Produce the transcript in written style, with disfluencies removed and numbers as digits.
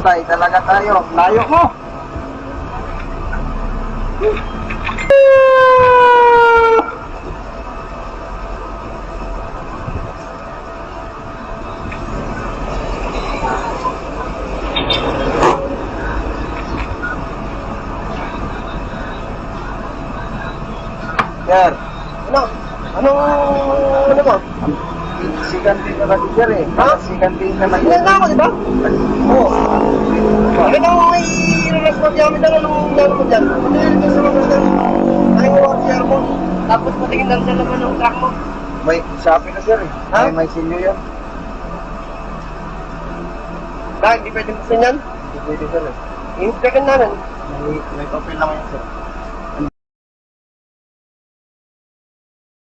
Bantay talaga tayo. Layo mo. Sir, Ano mo? sikan din na kasi sir eh. Ha? Sikan din na kasi. Ilan na ako, di ba? Oo. Bakit ako ay i-respond namin na nung gano'n mo dyan? Ano yun sa mga brother? Ay mo ang share mo. Tapos patingin lang sa laman ng truck mo. May sabi na sir eh. Ha? May sinyo yan. Bakit, di pwede mo yan? Hindi pwede sir eh. I-inspect namin. May papel naman yan sir.